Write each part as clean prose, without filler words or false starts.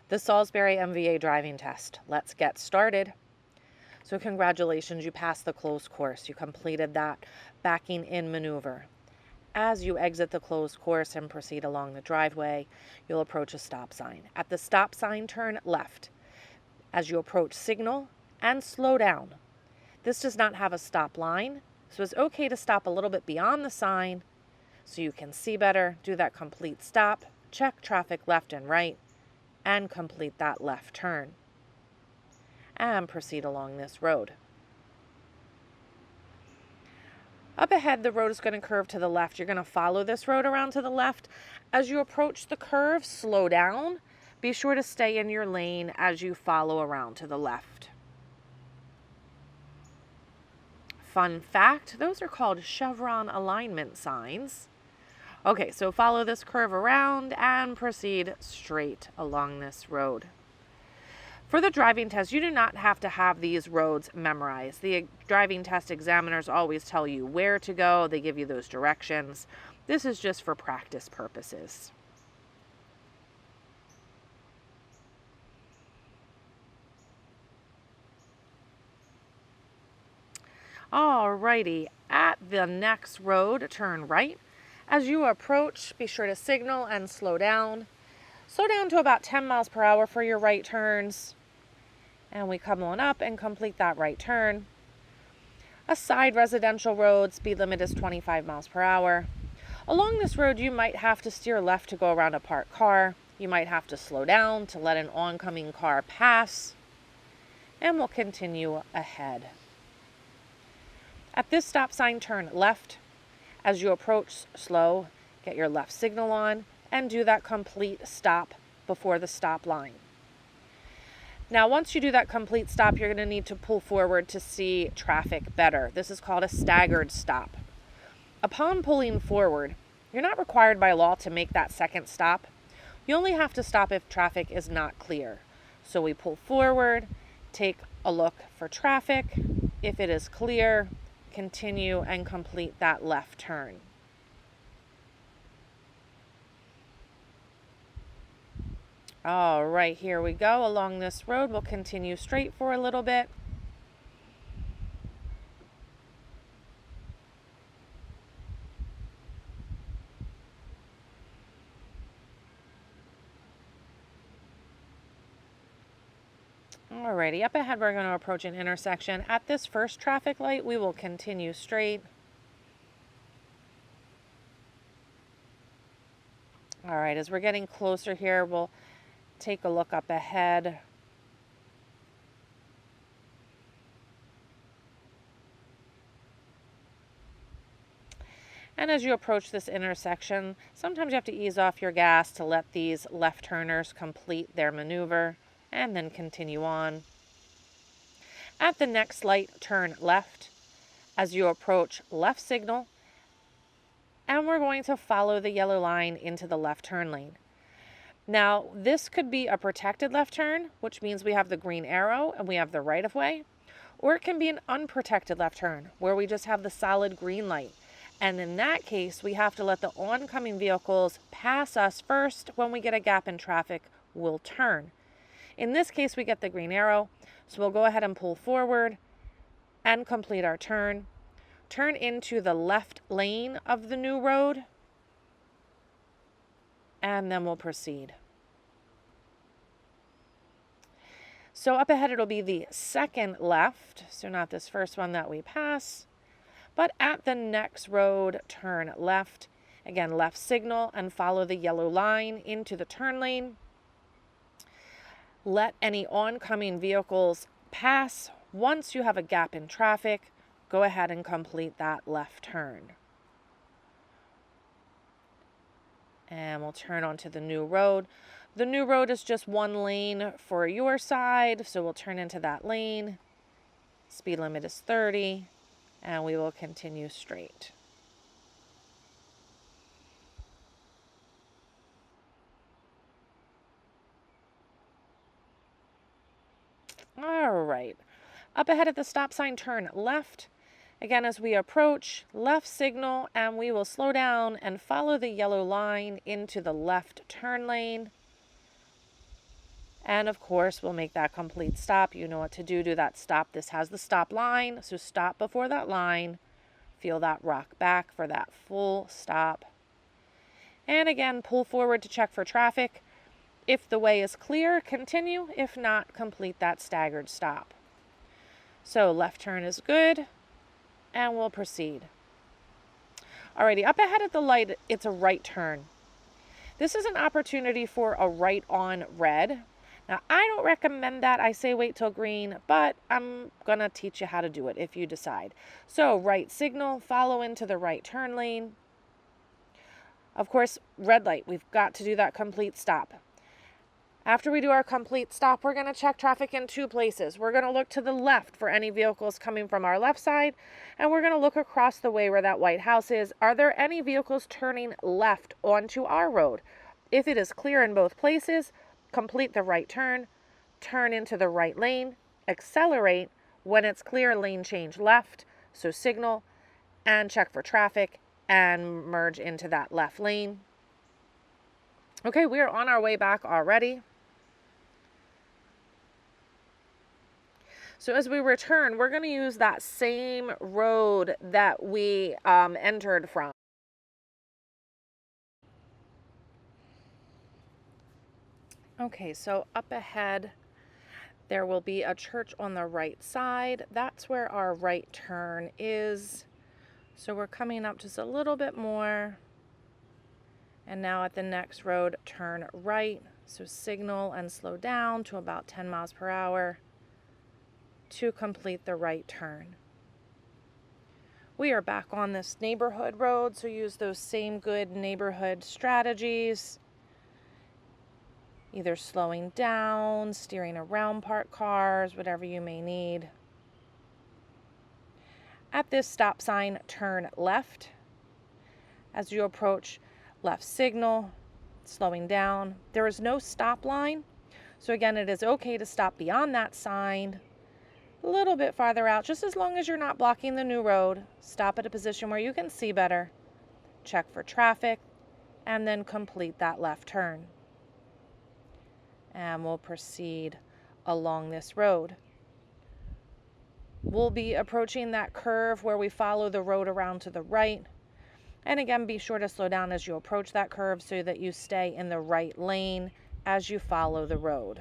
The Salisbury MVA driving test. Let's get started. So congratulations, you passed the closed course. You completed that backing in maneuver. As you exit the closed course and proceed along the driveway, you'll approach a stop sign. At the stop sign, turn left. As you approach, signal and slow down. This does not have a stop line, so it's okay to stop a little bit beyond the sign so you can see better. Do that complete stop, check traffic left and right, and complete that left turn. And proceed along this road. Up ahead, the road is going to curve to the left. You're going to follow this road around to the left. As you approach the curve, slow down. Be sure to stay in your lane as you follow around to the left. Fun fact, those are called chevron alignment signs. Okay, so follow this curve around and proceed straight along this road. For the driving test, you do not have to have these roads memorized. The driving test examiners always tell you where to go. They give you those directions. This is just for practice purposes. Alrighty, at the next road, turn right. As you approach, be sure to signal and slow down. Slow down to about 10 miles per hour for your right turns. And we come on up and complete that right turn. A side residential road, speed limit is 25 miles per hour. Along this road, you might have to steer left to go around a parked car. You might have to slow down to let an oncoming car pass. And we'll continue ahead. At this stop sign, turn left. As you approach, slow, get your left signal on, and do that complete stop before the stop line. Now, once you do that complete stop, you're going to need to pull forward to see traffic better. This is called a staggered stop. Upon pulling forward, you're not required by law to make that second stop. You only have to stop if traffic is not clear. So we pull forward, take a look for traffic. If it is clear, continue and complete that left turn. All right, here we go. Along this road, we'll continue straight for a little bit. Alrighty, up ahead we're going to approach an intersection. At this first traffic light, we will continue straight. Alright, as we're getting closer here, we'll take a look up ahead. And as you approach this intersection, sometimes you have to ease off your gas to let these left turners complete their maneuver. And then continue on. At the next light, turn left. As you approach, left signal. And we're going to follow the yellow line into the left turn lane. Now, this could be a protected left turn, which means we have the green arrow and we have the right of way. Or it can be an unprotected left turn, where we just have the solid green light. And in that case, we have to let the oncoming vehicles pass us first. When we get a gap in traffic, we'll turn. In this case, we get the green arrow, so we'll go ahead and pull forward and complete our turn. Turn into the left lane of the new road, and then we'll proceed. So up ahead, it'll be the second left, so not this first one that we pass, but at the next road, turn left. Again, left signal and follow the yellow line into the turn lane. Let any oncoming vehicles pass. Once you have a gap in traffic, go ahead and complete that left turn. And we'll turn onto the new road. The new road is just one lane for your side, so we'll turn into that lane. Speed limit is 30, and we will continue straight. All right, up ahead at the stop sign, turn left. Again, as we approach, left signal, and we will slow down and follow the yellow line into the left turn lane. And of course, we'll make that complete stop. You know what to do that stop. This has the stop line, so stop before that line. Feel that rock back for that full stop. And again, pull forward to check for traffic. If the way is clear, continue. If not, complete that staggered stop. So left turn is good, and we'll proceed. Alrighty, up ahead at the light, it's a right turn. This is an opportunity for a right on red. Now, I don't recommend that. I say wait till green, but I'm going to teach you how to do it if you decide. So right signal, follow into the right turn lane. Of course, red light, we've got to do that complete stop. After we do our complete stop, we're going to check traffic in two places. We're going to look to the left for any vehicles coming from our left side, and we're going to look across the way where that white house is. Are there any vehicles turning left onto our road? If it is clear in both places, complete the right turn, turn into the right lane, accelerate. When it's clear, lane change left, so signal, and check for traffic, and merge into that left lane. Okay, we are on our way back already. So as we return, we're going to use that same road that we entered from. Okay, so up ahead, there will be a church on the right side. That's where our right turn is. So we're coming up just a little bit more. And now at the next road, turn right. So signal and slow down to about 10 miles per hour to complete the right turn. We are back on this neighborhood road, so use those same good neighborhood strategies. Either slowing down, steering around parked cars, whatever you may need. At this stop sign, turn left. As you approach, left signal, slowing down. There is no stop line, so again, it is okay to stop beyond that sign. A little bit farther out, just as long as you're not blocking the new road. Stop at a position where you can see better. Check for traffic, and then complete that left turn. And we'll proceed along this road. We'll be approaching that curve where we follow the road around to the right. And again, be sure to slow down as you approach that curve so that you stay in the right lane as you follow the road.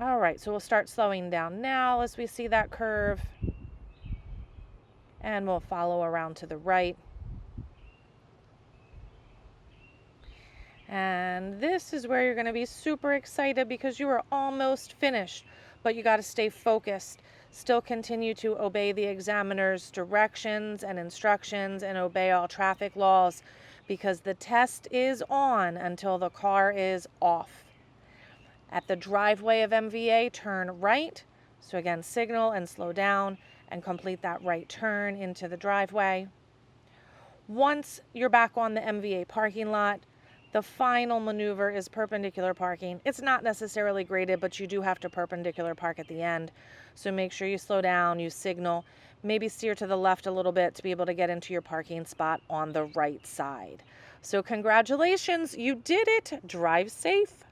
All right, so we'll start slowing down now as we see that curve. And we'll follow around to the right. And this is where you're going to be super excited because you are almost finished, but you got to stay focused. Still continue to obey the examiner's directions and instructions and obey all traffic laws because the test is on until the car is off. At the driveway of MVA, turn right. So again, signal and slow down and complete that right turn into the driveway. Once you're back on the MVA parking lot, the final maneuver is perpendicular parking. It's not necessarily graded, but you do have to perpendicular park at the end. So make sure you slow down, you signal, maybe steer to the left a little bit to be able to get into your parking spot on the right side. So congratulations, you did it. Drive safe.